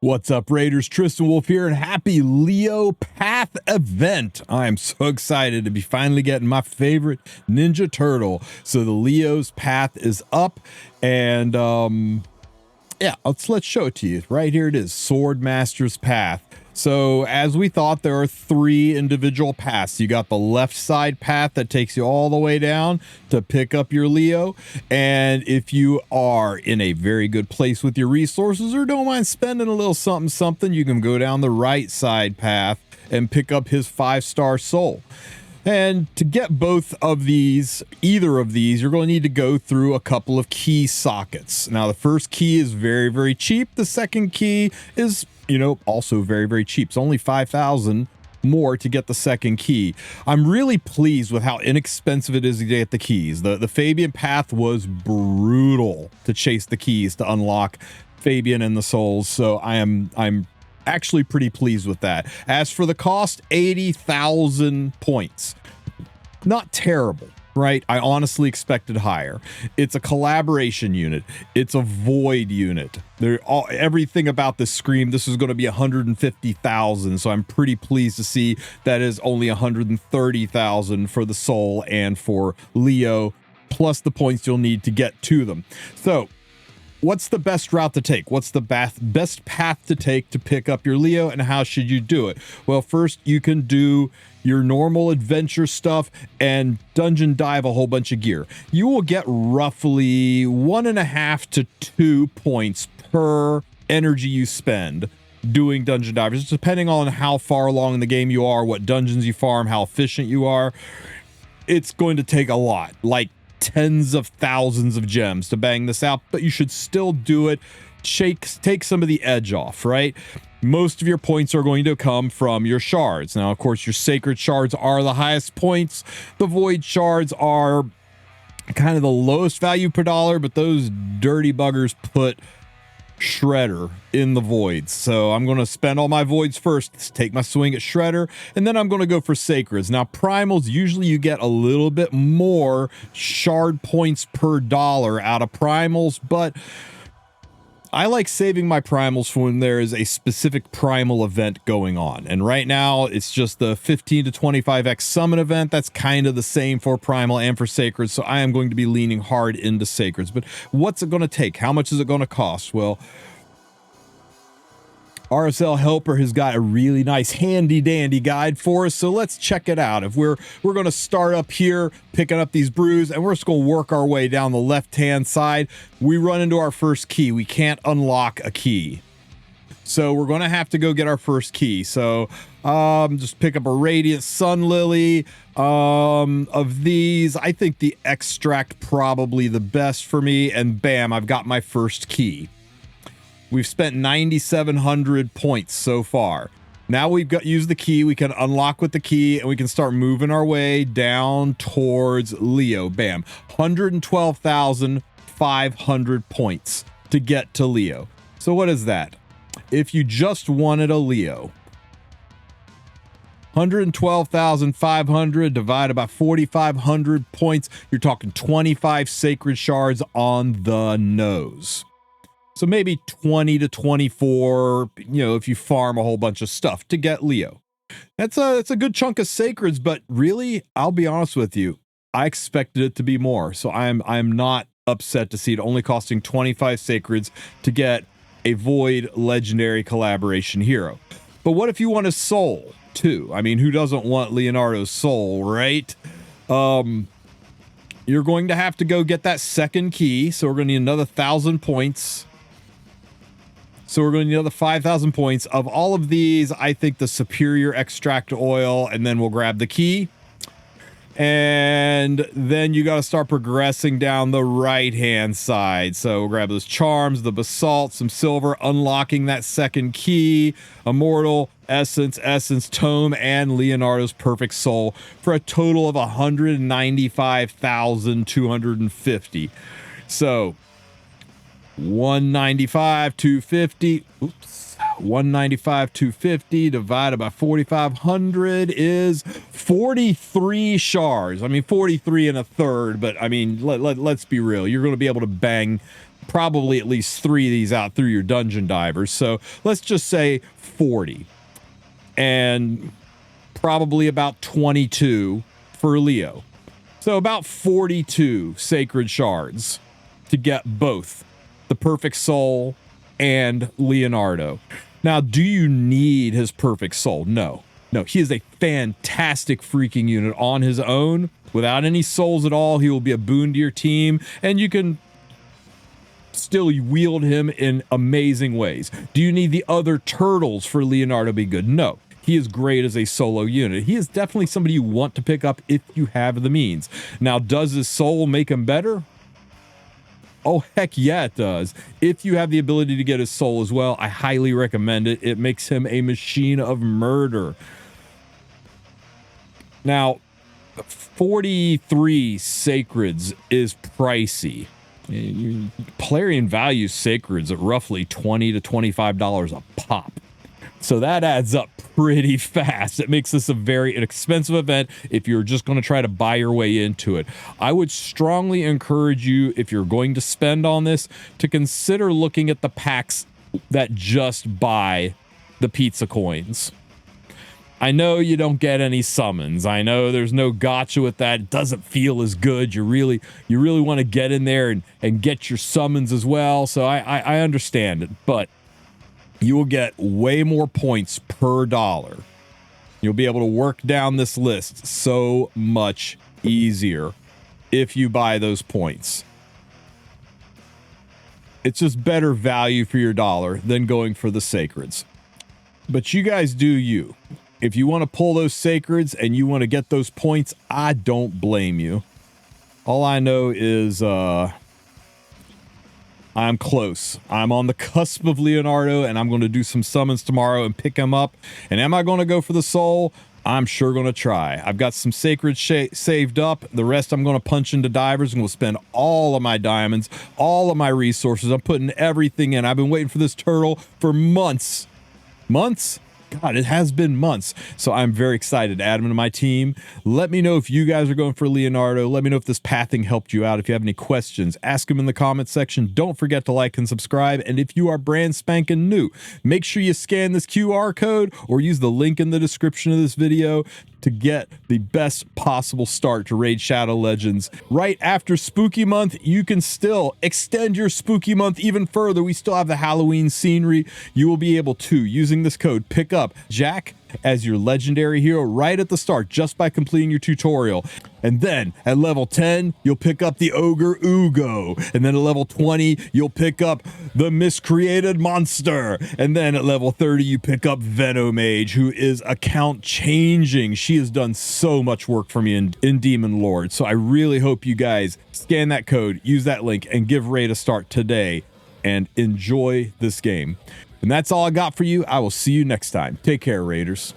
What's up, Raiders? TristenWulf here, and happy Leo Path event. I'm so excited to be finally getting my favorite Ninja Turtle. So the Leo's Path is up, and yeah, let's show it to you. Right here it is, Sword Master's Path. So as we thought, there are three individual paths. You got the left side path that takes you all the way down to pick up your Leo. And if you are in a very good place with your resources or don't mind spending a little something, you can go down the right side path and pick up his 5-star soul. And to get both of these, either of these, you're going to need to go through a couple of key sockets. Now, the first key is very, very cheap. The second key is, also very, very cheap. It's only 5,000 more to get the second key. I'm really pleased with how inexpensive it is to get the keys. The Fabian path was brutal to chase the keys to unlock Fabian and the souls. So I'm actually pretty pleased with that. As for the cost, 80,000 points. Not terrible, right? I honestly expected higher. It's a collaboration unit. It's a void unit. Everything about this scream, this is going to be 150,000. So I'm pretty pleased to see that is only 130,000 for the soul and for Leo, plus the points you'll need to get to them. So what's the best route to take? What's the best path to take to pick up your Leo, and how should you do it? Well, first you can do your normal adventure stuff and dungeon dive a whole bunch of gear. You will get roughly 1.5 to 2 points per energy you spend doing dungeon divers, depending on how far along in the game you are, what dungeons you farm, how efficient you are. It's going to take a lot, like tens of thousands of gems to bang this out, but you should still do it. Take some of the edge off, right? Most of your points are going to come from your shards. Now, of course, your sacred shards are the highest points. The void shards are kind of the lowest value per dollar, but those dirty buggers put Shredder in the voids. So I'm going to spend all my voids first, take my swing at Shredder, and then I'm going to go for sacreds. Now, primals, usually you get a little bit more shard points per dollar out of primals, but I like saving my primals for when there is a specific primal event going on. And right now, it's just the 15 to 25x summon event. That's kind of the same for primal and for sacreds. So I am going to be leaning hard into sacreds. But what's it going to take? How much is it going to cost? Well, RSL Helper has got a really nice handy dandy guide for us, so let's check it out. If we're going to start up here picking up these brews, and we're just going to work our way down the left hand side. We run into our first key. We can't unlock a key, so we're going to have to go get our first key. So just pick up a Radiant Sun Lily. Of these, I think the Extract probably the best for me, and bam, I've got my first key. We've spent 9,700 points so far. Now we've used the key. We can unlock with the key, and we can start moving our way down towards Leo. Bam. 112,500 points to get to Leo. So what is that? If you just wanted a Leo, 112,500 divided by 4,500 points, you're talking 25 sacred shards on the nose. So maybe 20 to 24, if you farm a whole bunch of stuff to get Leo. That's a good chunk of sacreds, but really, I'll be honest with you, I expected it to be more. So I'm not upset to see it only costing 25 sacreds to get a void legendary collaboration hero. But what if you want a soul too? I mean, who doesn't want Leonardo's soul, right? You're going to have to go get that second key. So we're going to need another 1,000 points. So we're going to need another 5,000 points. Of all of these, I think the superior extract oil, and then we'll grab the key. And then you got to start progressing down the right-hand side. So we'll grab those charms, the basalt, some silver, unlocking that second key, immortal, essence, tome, and Leonardo's perfect soul for a total of 195,250. So 195, 250. Oops. 195, 250 divided by 4,500 is 43 shards. I mean, 43 and a third, but I mean, let's be real. You're going to be able to bang probably at least 3 of these out through your dungeon divers. So let's just say 40. And probably about 22 for Leo. So about 42 sacred shards to get both the perfect soul and Leonardo. Now, do you need his perfect soul? No. No, he is a fantastic freaking unit on his own. Without any souls at all, he will be a boon to your team, and you can still wield him in amazing ways. Do you need the other turtles for Leonardo to be good? No. He is great as a solo unit. He is definitely somebody you want to pick up if you have the means. Now, does his soul make him better? Oh, heck yeah, it does. If you have the ability to get his soul as well, I highly recommend it. It makes him a machine of murder. Now, 43 sacreds is pricey. Plarium values sacreds at roughly $20 to $25 a pop. So that adds up pretty fast. It makes this a very inexpensive event if you're just going to try to buy your way into it. I would strongly encourage you, if you're going to spend on this, to consider looking at the packs that just buy the pizza coins. I know you don't get any summons. I know there's no gotcha with that. It doesn't feel as good. You really want to get in there and get your summons as well. So I understand it, but you will get way more points per dollar. You'll be able to work down this list so much easier if you buy those points. It's just better value for your dollar than going for the sacreds. But you guys do you. If you want to pull those sacreds and you want to get those points, I don't blame you. All I know is I'm close. I'm on the cusp of Leonardo, and I'm going to do some summons tomorrow and pick him up. And am I going to go for the soul? I'm sure going to try. I've got some sacred saved up. The rest I'm going to punch into divers and we'll spend all of my diamonds, all of my resources. I'm putting everything in. I've been waiting for this turtle for months. Months? God, it has been months. So I'm very excited to add him to my team. Let me know if you guys are going for Leonardo. Let me know if this pathing helped you out. If you have any questions, ask them in the comment section. Don't forget to like and subscribe. And if you are brand spanking new, make sure you scan this QR code or use the link in the description of this video to get the best possible start to Raid Shadow Legends. Right after Spooky Month, you can still extend your Spooky Month even further. We still have the Halloween scenery. You will be able to, using this code, pick up Jack as your legendary hero right at the start just by completing your tutorial. And then at level 10, you'll pick up the Ogre Ugo. And then at level 20, you'll pick up the Miscreated Monster. And then at level 30, you pick up Venomage, who is account changing. She has done so much work for me in Demon Lord. So I really hope you guys scan that code, use that link, and give Raid a start today and enjoy this game. And that's all I got for you. I will see you next time. Take care, Raiders.